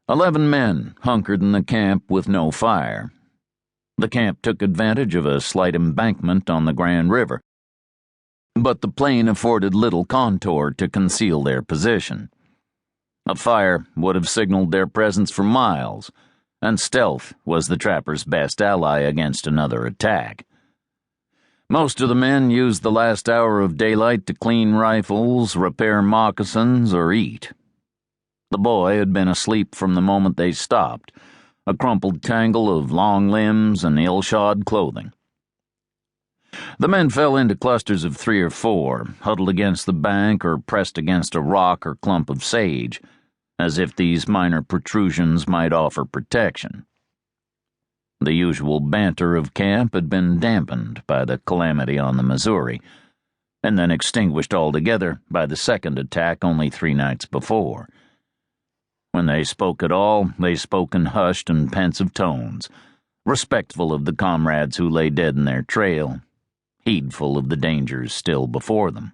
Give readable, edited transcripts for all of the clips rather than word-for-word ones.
11 men hunkered in the camp with no fire. The camp took advantage of a slight embankment on the Grand River, but the plain afforded little contour to conceal their position. A fire would have signaled their presence for miles, and stealth was the trapper's best ally against another attack. Most of the men used the last hour of daylight to clean rifles, repair moccasins, or eat. The boy had been asleep from the moment they stopped, a crumpled tangle of long limbs and ill-shod clothing. The men fell into clusters of 3 or 4, huddled against the bank or pressed against a rock or clump of sage, as if these minor protrusions might offer protection. The usual banter of camp had been dampened by the calamity on the Missouri, and then extinguished altogether by the second attack only 3 nights before. When they spoke at all, they spoke in hushed and pensive tones, respectful of the comrades who lay dead in their trail, heedful of the dangers still before them.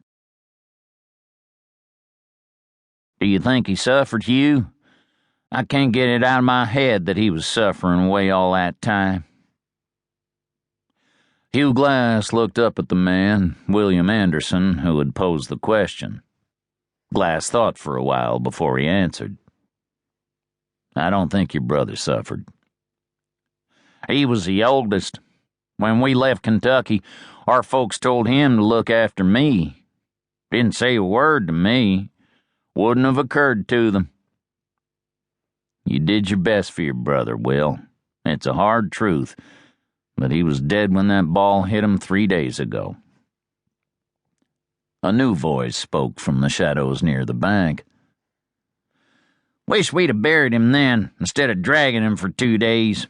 "Do you think he suffered, Hugh? I can't get it out of my head that he was suffering away all that time." Hugh Glass looked up at the man, William Anderson, who had posed the question. Glass thought for a while before he answered. "I don't think your brother suffered. He was the oldest. When we left Kentucky, our folks told him to look after me. Didn't say a word to me. Wouldn't have occurred to them." "You did your best for your brother, Will. It's a hard truth, but he was dead when that ball hit him 3 days ago." A new voice spoke from the shadows near the bank. "Wish we'd have buried him then, instead of dragging him for 2 days.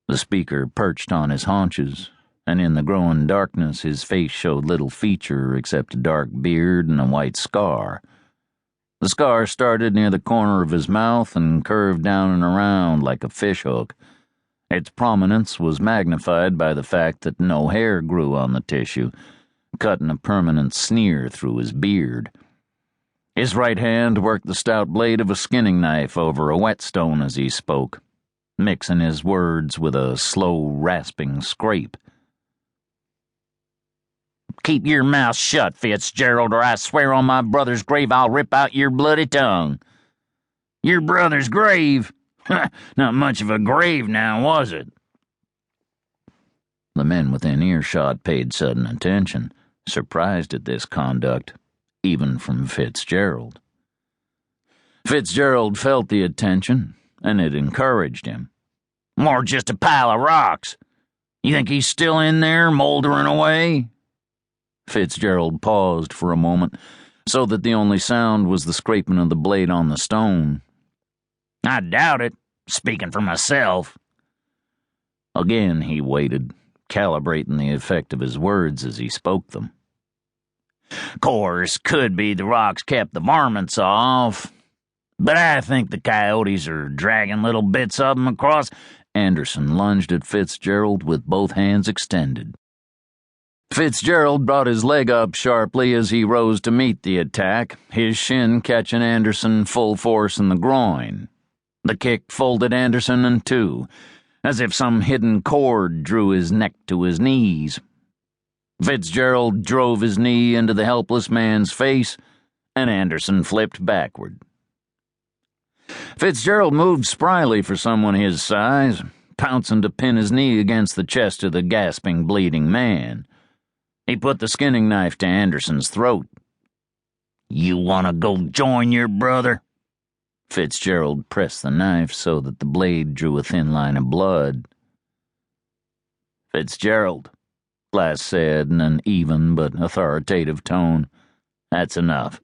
The speaker perched on his haunches, and in the growing darkness his face showed little feature except a dark beard and a white scar. The scar started near the corner of his mouth and curved down and around like a fishhook. Its prominence was magnified by the fact that no hair grew on the tissue, cutting a permanent sneer through his beard. His right hand worked the stout blade of a skinning knife over a whetstone as he spoke, mixing his words with a slow, rasping scrape. "Keep your mouth shut, Fitzgerald, or I swear on my brother's grave I'll rip out your bloody tongue." "Your brother's grave? Not much of a grave now, was it?" The men within earshot paid sudden attention, surprised at this conduct, even from Fitzgerald. Fitzgerald felt the attention, and it encouraged him. "More just a pile of rocks. You think he's still in there, moldering away?" Fitzgerald paused for a moment, so that the only sound was the scraping of the blade on the stone. "I doubt it, speaking for myself." Again he waited, calibrating the effect of his words as he spoke them. "Course, could be the rocks kept the varmints off, but I think the coyotes are dragging little bits of 'em across." Anderson lunged at Fitzgerald with both hands extended. Fitzgerald brought his leg up sharply as he rose to meet the attack, his shin catching Anderson full force in the groin. The kick folded Anderson in two, as if some hidden cord drew his neck to his knees. Fitzgerald drove his knee into the helpless man's face, and Anderson flipped backward. Fitzgerald moved spryly for someone his size, pouncing to pin his knee against the chest of the gasping, bleeding man. He put the skinning knife to Anderson's throat. "You want to go join your brother?" Fitzgerald pressed the knife so that the blade drew a thin line of blood. "Fitzgerald," Glass said in an even but authoritative tone, "that's enough."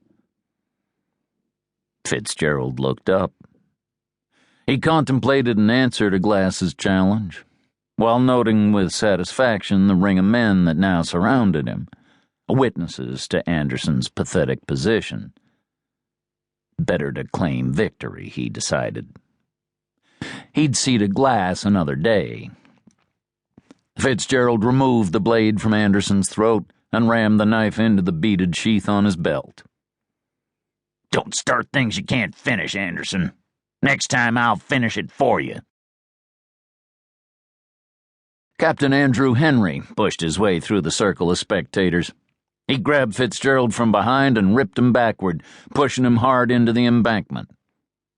Fitzgerald looked up. He contemplated an answer to Glass's challenge, while noting with satisfaction the ring of men that now surrounded him, witnesses to Anderson's pathetic position. Better to claim victory, he decided. He'd see to Glass another day. Fitzgerald removed the blade from Anderson's throat and rammed the knife into the beaded sheath on his belt. "Don't start things you can't finish, Anderson. Next time I'll finish it for you. Captain Andrew Henry pushed his way through the circle of spectators. He grabbed Fitzgerald from behind and ripped him backward, pushing him hard into the embankment.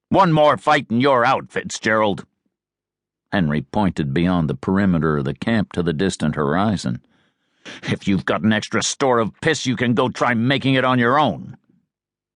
"One more fight and you're out, Fitzgerald." Henry pointed beyond the perimeter of the camp to the distant horizon. "If you've got an extra store of piss, you can go try making it on your own."